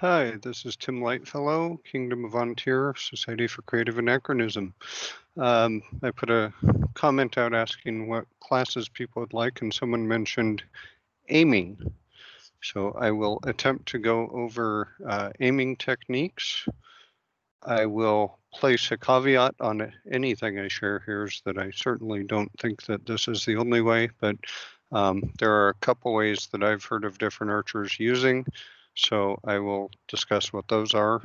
Hi, this is Tim Lightfellow, Kingdom of Ontir, Society for Creative Anachronism. I put a comment out asking what classes people would like, and someone mentioned aiming. So I will attempt to go over aiming techniques. I will place a caveat on anything I share here is that I certainly don't think that this is the only way, but there are a couple ways that I've heard of different archers using. So I will discuss what those are,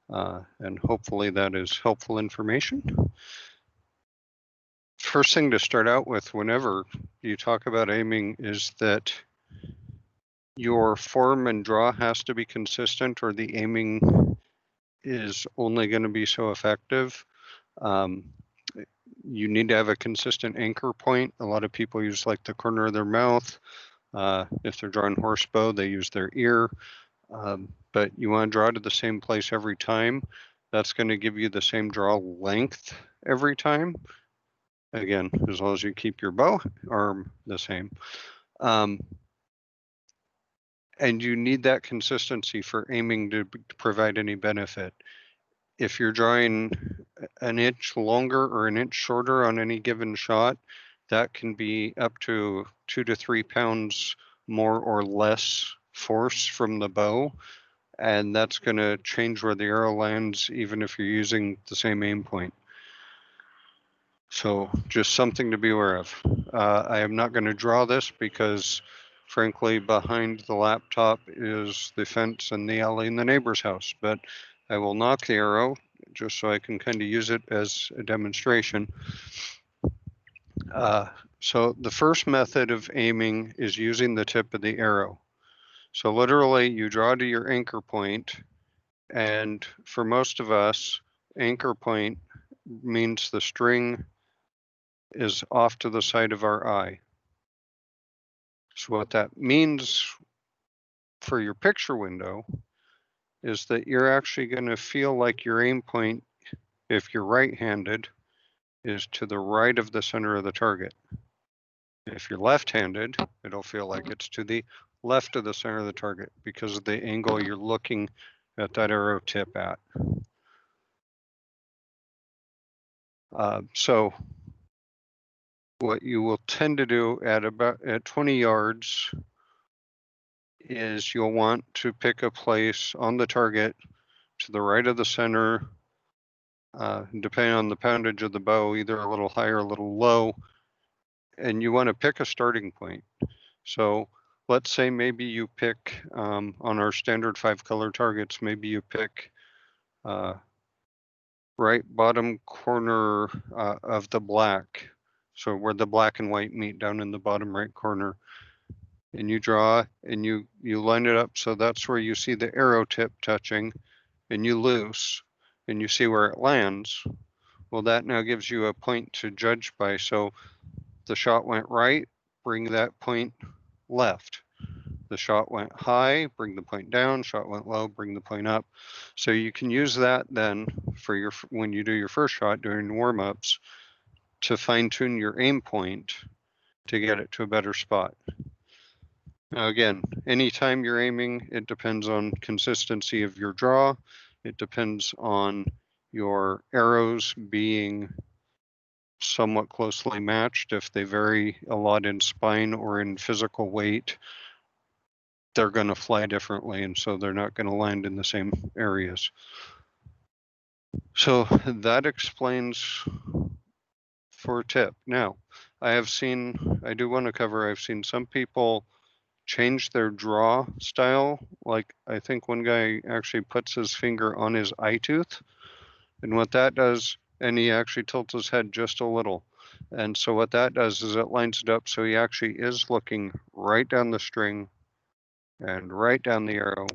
and hopefully that is helpful information. First thing to start out with whenever you talk about aiming is that your form and draw has to be consistent or the aiming is only going to be so effective. You need to have a consistent anchor point. A lot of people use like the corner of their mouth. If they're drawing horsebow, they use their ear. But you want to draw to the same place every time. That's going to give you the same draw length every time. Again, as long as you keep your bow arm the same. And you need that consistency for aiming to provide any benefit. If you're drawing an inch longer or an inch shorter on any given shot, that can be up to 2 to 3 pounds more or less force from the bow. And that's going to change where the arrow lands, even if you're using the same aim point. So just something to be aware of. I am not going to draw this because, frankly, behind the laptop is the fence and the alley in the neighbor's house. But I will knock the arrow just so I can kind of use it as a demonstration. So the first method of aiming is using the tip of the arrow. So literally you draw to your anchor point, and for most of us, anchor point means the string is off to the side of our eye. So what that means for your picture window is that you're actually going to feel like your aim point, if you're right-handed, is to the right of the center of the target. If you're left-handed, it'll feel like it's to the left of the center of the target because of the angle you're looking at that arrow tip at. So what you will tend to do at 20 yards is you'll want to pick a place on the target to the right of the center, depending on the poundage of the bow, either a little high or a little low, and you want to pick a starting point. So let's say maybe you pick, on our standard 5-color targets, maybe you pick right bottom corner of the black. So where the black and white meet down in the bottom right corner. And you draw and you line it up so that's where you see the arrow tip touching, and you loose and you see where it lands. Well, that now gives you a point to judge by. So the shot went right, bring that point left. The shot went high, bring the point down. Shot went low, bring the point up. So you can use that then for your when you do your first shot during warm-ups to fine-tune your aim point to get it to a better spot. Now again, anytime you're aiming, it depends on consistency of your draw. It depends on your arrows being somewhat closely matched. If they vary a lot in spine or in physical weight, they're going to fly differently, and so they're not going to land in the same areas. So that explains for a tip. Now, I've seen some people change their draw style. Like I think one guy actually puts his finger on his eye tooth, and what that does, and he actually tilts his head just a little. And so what that does is it lines it up so he actually is looking right down the string and right down the arrow,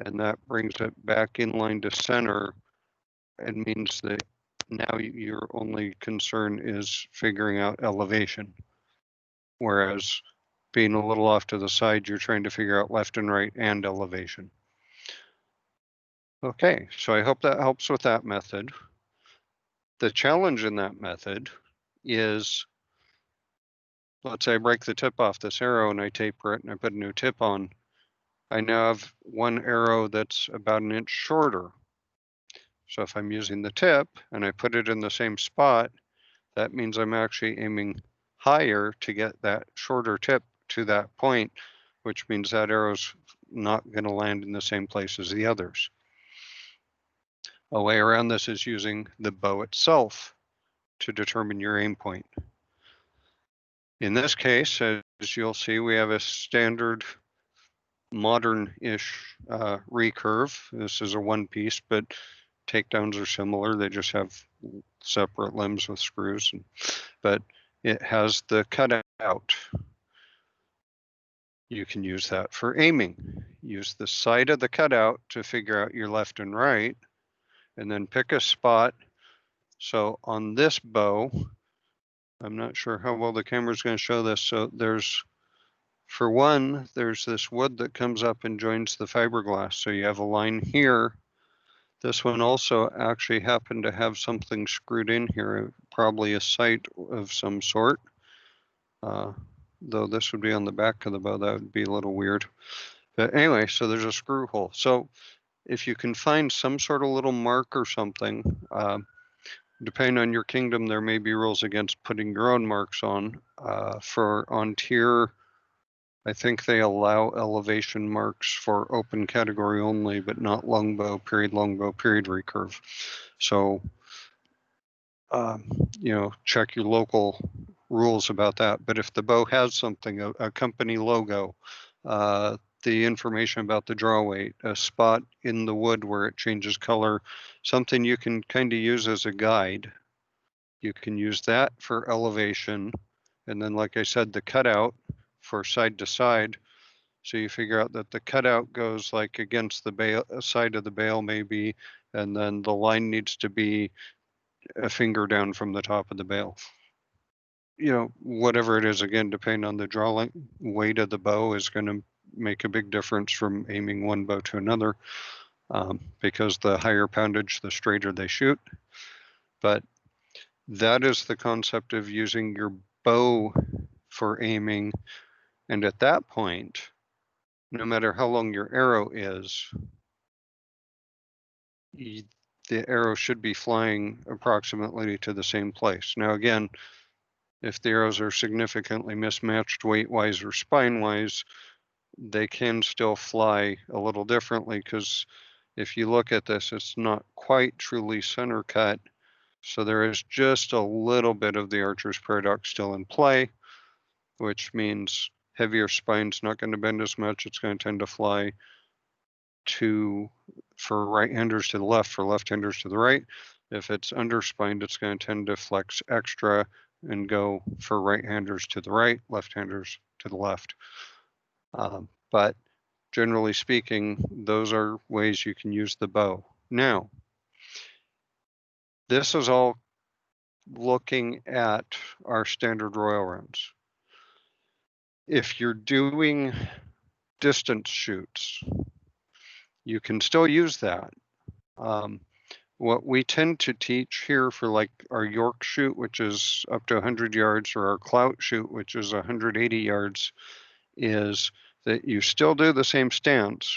and that brings it back in line to center and means that now your only concern is figuring out elevation. Whereas being a little off to the side, you're trying to figure out left and right and elevation. Okay, so I hope that helps with that method. The challenge in that method is, let's say I break the tip off this arrow and I taper it and I put a new tip on. I now have one arrow that's about an inch shorter. So if I'm using the tip and I put it in the same spot, that means I'm actually aiming higher to get that shorter tip to that point, which means that arrow's not going to land in the same place as the others. A way around this is using the bow itself to determine your aim point. In this case, as you'll see, we have a standard modern-ish recurve. This is a one piece, but takedowns are similar. They just have separate limbs with screws, but it has the cutout. You can use that for aiming. Use the side of the cutout to figure out your left and right, and then pick a spot. So on this bow, I'm not sure how well the camera is going to show this. So there's, for one, there's this wood that comes up and joins the fiberglass. So you have a line here. This one also actually happened to have something screwed in here, probably a sight of some sort. Though this would be on the back of the bow, that would be a little weird. But anyway, so there's a screw hole. So if you can find some sort of little mark or something, depending on your kingdom, there may be rules against putting your own marks on. On tier, I think they allow elevation marks for open category only, but not longbow, period recurve. So, check your local rules about that. But if the bow has something, a company logo, the information about the draw weight, a spot in the wood where it changes color, something you can kind of use as a guide. You can use that for elevation. And then, like I said, the cutout for side to side. So you figure out that the cutout goes like against the side of the bale maybe, and then the line needs to be a finger down from the top of the bale. Whatever it is, again, depending on the draw weight of the bow is going to make a big difference from aiming one bow to another, because the higher poundage, the straighter they shoot. But that is the concept of using your bow for aiming. And at that point, no matter how long your arrow is, the arrow should be flying approximately to the same place. Now, again, if the arrows are significantly mismatched weight-wise or spine-wise, they can still fly a little differently, because if you look at this, it's not quite truly center cut. So there is just a little bit of the archer's paradox still in play, which means heavier spine's not going to bend as much. It's going to tend to fly for right-handers to the left, for left-handers to the right. If it's underspined, it's going to tend to flex extra and go for right-handers to the right, left-handers to the left. But generally speaking, those are ways you can use the bow. Now, this is all looking at our standard royal rounds. If you're doing distance shoots, you can still use that. What we tend to teach here for like our York shoot, which is up to 100 yards, or our clout shoot, which is 180 yards, is that you still do the same stance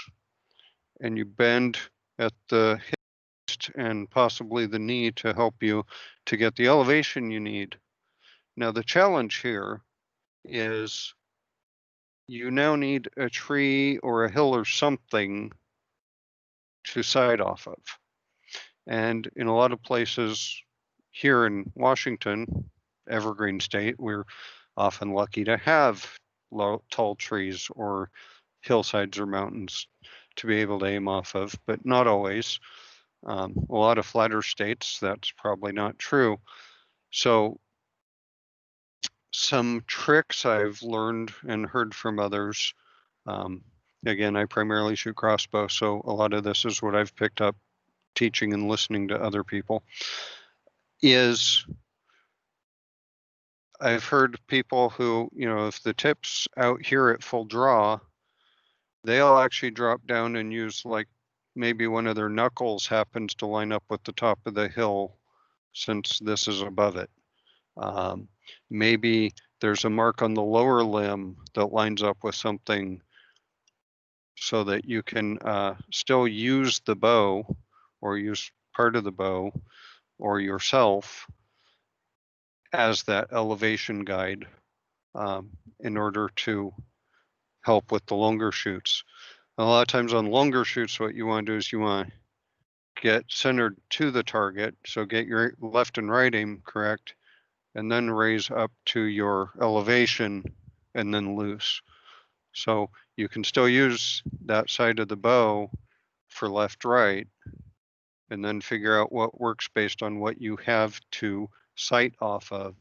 and you bend at the hip and possibly the knee to help you to get the elevation you need. Now, the challenge here is you now need a tree or a hill or something to sight off of. And in a lot of places here in Washington, Evergreen State, we're often lucky to have tall trees or hillsides or mountains to be able to aim off of, but not always. A lot of flatter states, that's probably not true. So some tricks I've learned and heard from others, again, I primarily shoot crossbow, so a lot of this is what I've picked up teaching and listening to other people, is I've heard people who, if the tip's out here at full draw, they'll actually drop down and use like maybe one of their knuckles happens to line up with the top of the hill since this is above it. Maybe there's a mark on the lower limb that lines up with something so that you can still use the bow or use part of the bow or yourself as that elevation guide in order to help with the longer shoots. A lot of times on longer shoots, what you want to do is you want to get centered to the target, so get your left and right aim correct, and then raise up to your elevation and then loose. So you can still use that side of the bow for left, right, and then figure out what works based on what you have to sight off of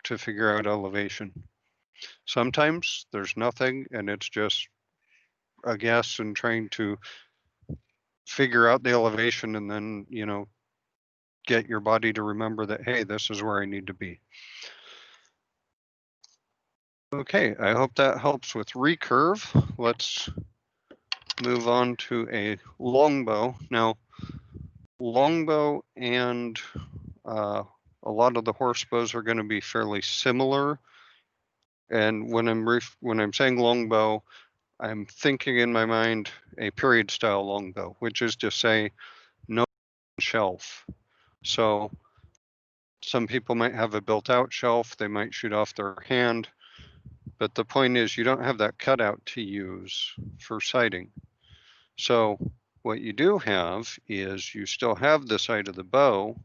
to figure out elevation. Sometimes there's nothing and it's just a guess and trying to figure out the elevation and then, you know, get your body to remember that, hey, this is where I need to be. Okay, I hope that helps with recurve. Let's move on to a longbow. Now, longbow and a lot of the horse bows are going to be fairly similar. And when I'm saying longbow, I'm thinking in my mind a period style longbow, which is to say no shelf. So some people might have a built out shelf, they might shoot off their hand, but the point is you don't have that cutout to use for sighting. So what you do have is you still have the sight of the bow.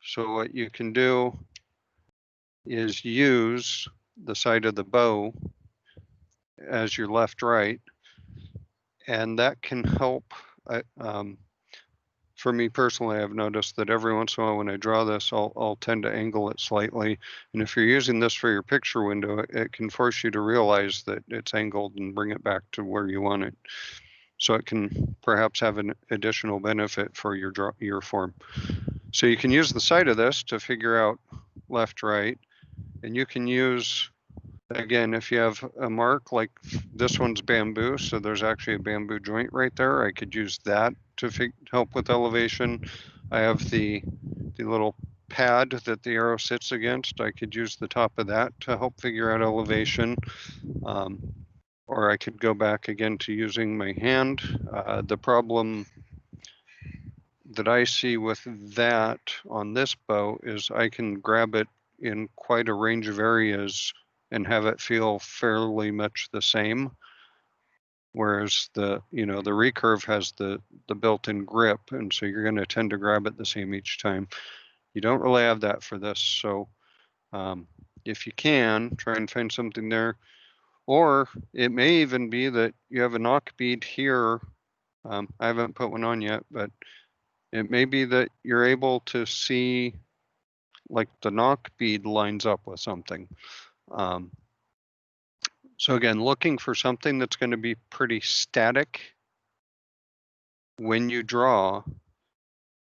So what you can do is use the sight of the bow as your left right, and that can help. For me personally, I've noticed that every once in a while when I draw this, I'll tend to angle it slightly. And if you're using this for your picture window, it can force you to realize that it's angled and bring it back to where you want it. So it can perhaps have an additional benefit for your form. So you can use the side of this to figure out left, right, and you can use, again, if you have a mark like this one's bamboo, so there's actually a bamboo joint right there. I could use that to help with elevation. I have the little pad that the arrow sits against. I could use the top of that to help figure out elevation. Or I could go back again to using my hand. The problem that I see with that on this bow is I can grab it in quite a range of areas and have it feel fairly much the same. Whereas the recurve has the built-in grip, and so you're going to tend to grab it the same each time. You don't really have that for this, so if you can, try and find something there. Or it may even be that you have a knock bead here. I haven't put one on yet, but it may be that you're able to see like the knock bead lines up with something. So again, looking for something that's going to be pretty static when you draw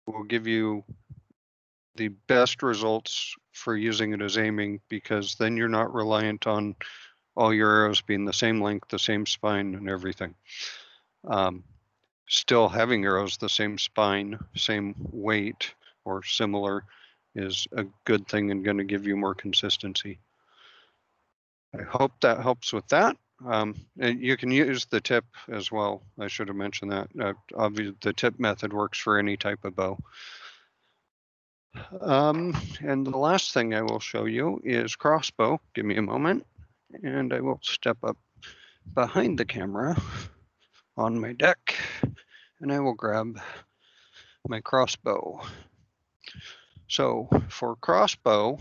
will give you the best results for using it as aiming, because then you're not reliant on all your arrows being the same length, the same spine, and everything. Still having arrows the same spine, same weight, or similar is a good thing and going to give you more consistency. I hope that helps with that. And you can use the tip as well. I should have mentioned that. Obviously, the tip method works for any type of bow. And the last thing I will show you is crossbow. Give me a moment, and I will step up behind the camera on my deck, and I will grab my crossbow. So for crossbow,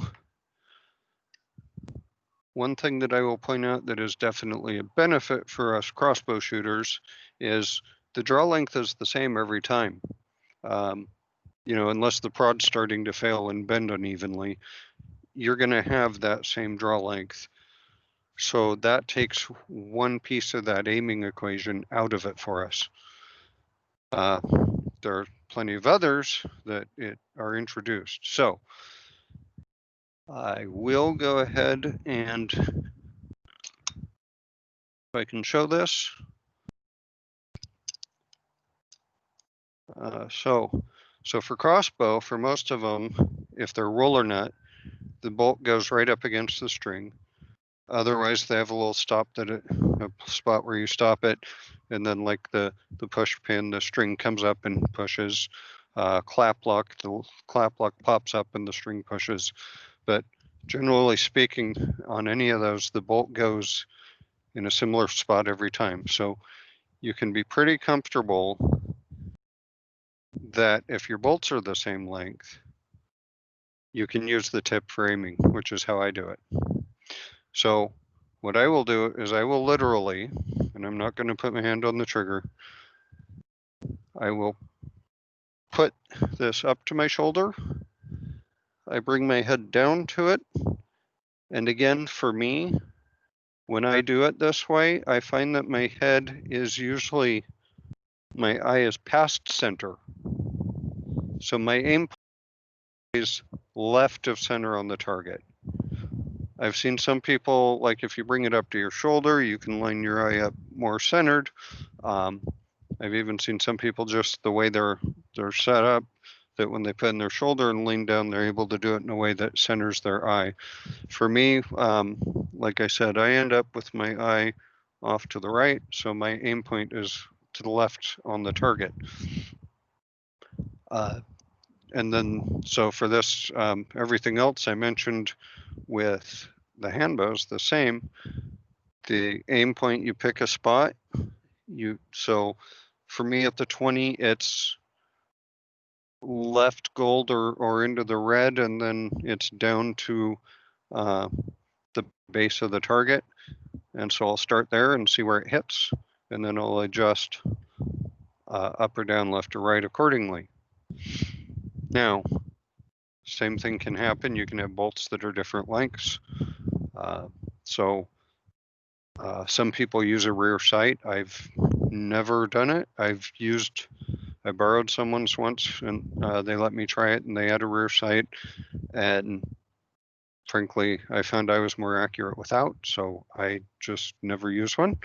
one thing that I will point out that is definitely a benefit for us crossbow shooters is the draw length is the same every time. You know, unless the prod's starting to fail and bend unevenly, you're going to have that same draw length. So that takes one piece of that aiming equation out of it for us. There are plenty of others that are introduced. So I will go ahead and, if I can show this. So for crossbow, for most of them, if they're roller nut, the bolt goes right up against the string. Otherwise, they have a little stop that a spot where you stop it, and then like the push pin, the string comes up and pushes. Clap lock, the clap lock pops up and the string pushes. But generally speaking, on any of those, the bolt goes in a similar spot every time. So you can be pretty comfortable that if your bolts are the same length, you can use the tip for aiming, which is how I do it. So what I will do is I will literally, and I'm not going to put my hand on the trigger, I will put this up to my shoulder. I bring my head down to it. And again, for me, when I do it this way, I find that my head is usually, my eye is past center. So my aim is left of center on the target. I've seen some people, like if you bring it up to your shoulder, you can line your eye up more centered. I've even seen some people just the way they're set up, that when they put in their shoulder and lean down, they're able to do it in a way that centers their eye. For me, like I said, I end up with my eye off to the right, so my aim point is to the left on the target. And then, so for this, everything else I mentioned with the handbows, the same. The aim point, you pick a spot. So for me at the 20, it's left gold or into the red, and then it's down to the base of the target. And so I'll start there and see where it hits, and then I'll adjust up or down, left or right accordingly. Now, same thing can happen. You can have bolts that are different lengths. Some people use a rear sight. I've never done it. I borrowed someone's once, and they let me try it, and they had a rear sight. And frankly, I found I was more accurate without, so I just never use one.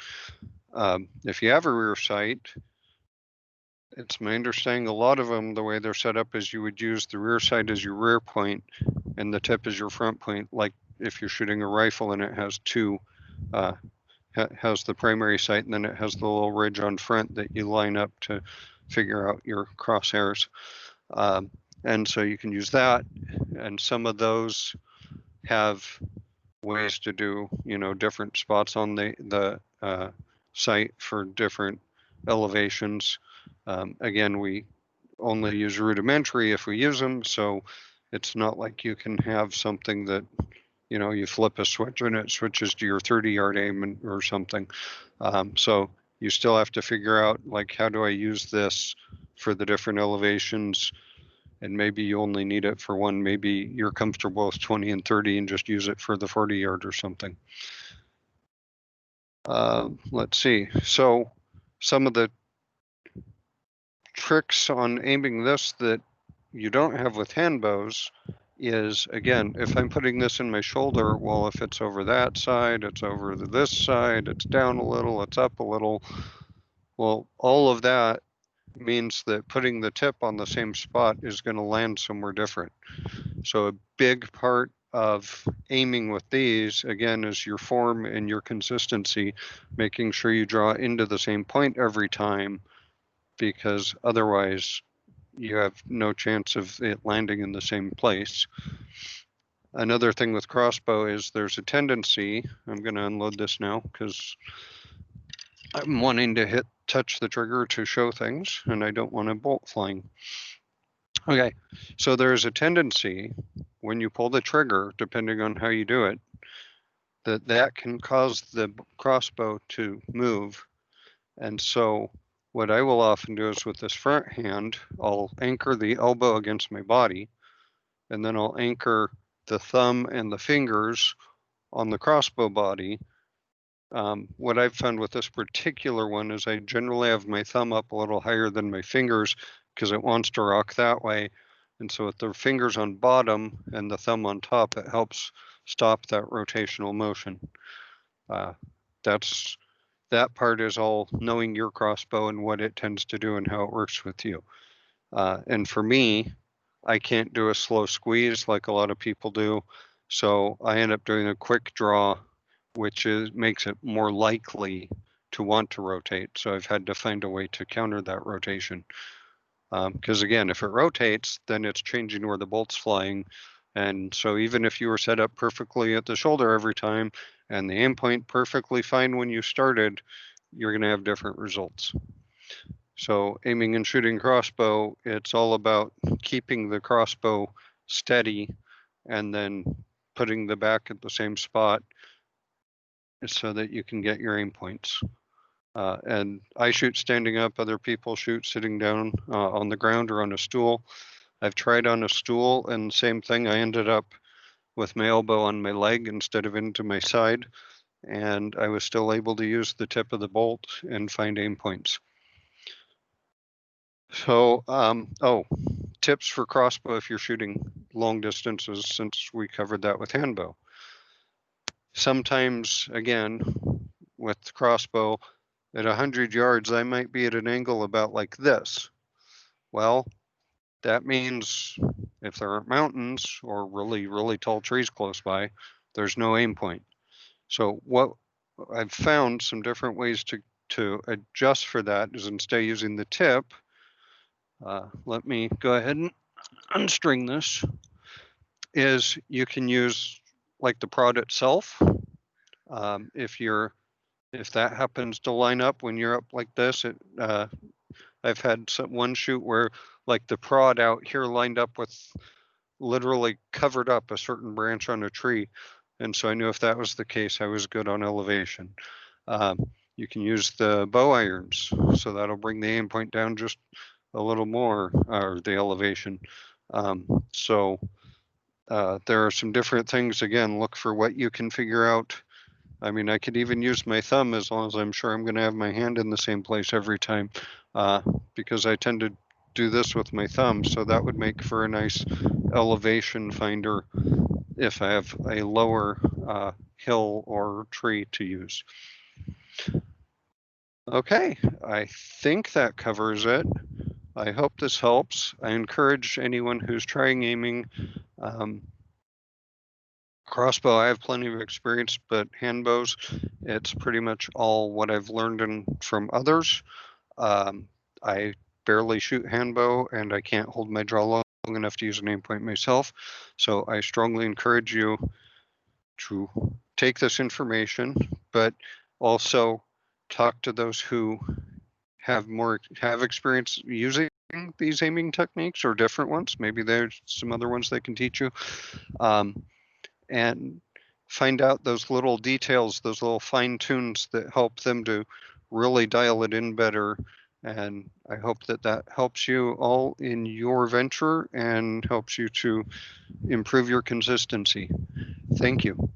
If you have a rear sight, it's my understanding a lot of them, the way they're set up is you would use the rear sight as your rear point and the tip as your front point. Like if you're shooting a rifle and it has two, has the primary sight, and then it has the little ridge on front that you line up to figure out your crosshairs. And so you can use that, and some of those have ways to do, different spots on the sight for different elevations. Again, we only use rudimentary if we use them, so it's not like you can have something that, you flip a switch and it switches to your 30-yard aim or something. So you still have to figure out, like, how do I use this for the different elevations? And maybe you only need it for one. Maybe you're comfortable with 20 and 30 and just use it for the 40-yard or something. Let's see. So some of the tricks on aiming this that you don't have with handbows is, again, if I'm putting this in my shoulder, well, if it's over that side, it's over this side, it's down a little, it's up a little. Well, all of that means that putting the tip on the same spot is going to land somewhere different. So a big part of aiming with these, again, is your form and your consistency, making sure you draw into the same point every time, because otherwise you have no chance of it landing in the same place. Another thing with crossbow is there's a tendency, I'm going to unload this now because I'm wanting to touch the trigger to show things, and I don't want a bolt flying. Okay, so there's a tendency when you pull the trigger, depending on how you do it, that can cause the crossbow to move. And so what I will often do is with this front hand, I'll anchor the elbow against my body, and then I'll anchor the thumb and the fingers on the crossbow body. What I've found with this particular one is I generally have my thumb up a little higher than my fingers because it wants to rock that way. And so with the fingers on bottom and the thumb on top, it helps stop that rotational motion. That part is all knowing your crossbow and what it tends to do and how it works with you. And for me, I can't do a slow squeeze like a lot of people do. So I end up doing a quick draw which makes it more likely to want to rotate. So I've had to find a way to counter that rotation. Because again, if it rotates, then it's changing where the bolt's flying. And so even if you were set up perfectly at the shoulder every time and the aim point perfectly fine when you started, you're going to have different results. So aiming and shooting crossbow, it's all about keeping the crossbow steady and then putting the back at the same spot so that you can get your aim points. And I shoot standing up, other people shoot sitting down on the ground or on a stool. I've tried on a stool and same thing, I ended up with my elbow on my leg instead of into my side, and I was still able to use the tip of the bolt and find aim points. So, tips for crossbow if you're shooting long distances, since we covered that with handbow. Sometimes, again, with crossbow, at 100 yards, I might be at an angle about like this. Well, that means if there aren't mountains or really, really tall trees close by, there's no aim point. So what I've found some different ways to adjust for that is instead of using the tip, let me go ahead and unstring this, is you can use like the prod itself. If that happens to line up when you're up like this, I've had one shoot where like the prod out here lined up with literally covered up a certain branch on a tree. And so I knew if that was the case, I was good on elevation. You can use the bow irons, so that'll bring the aim point down just a little more, or the elevation. There are some different things. Again, look for what you can figure out. I mean, I could even use my thumb as long as I'm sure I'm going to have my hand in the same place every time, because I tend to do this with my thumb. So that would make for a nice elevation finder if I have a lower hill or tree to use. Okay, I think that covers it. I hope this helps. I encourage anyone who's trying aiming. Crossbow, I have plenty of experience, but handbows, it's pretty much all what I've learned from others. I barely shoot handbow and I can't hold my draw long enough to use an aim point myself. So I strongly encourage you to take this information, but also talk to those who have experience using these aiming techniques or different ones. Maybe there's some other ones they can teach you. And find out those little details, those little fine tunes that help them to really dial it in better. And I hope that helps you all in your venture and helps you to improve your consistency. Thank you.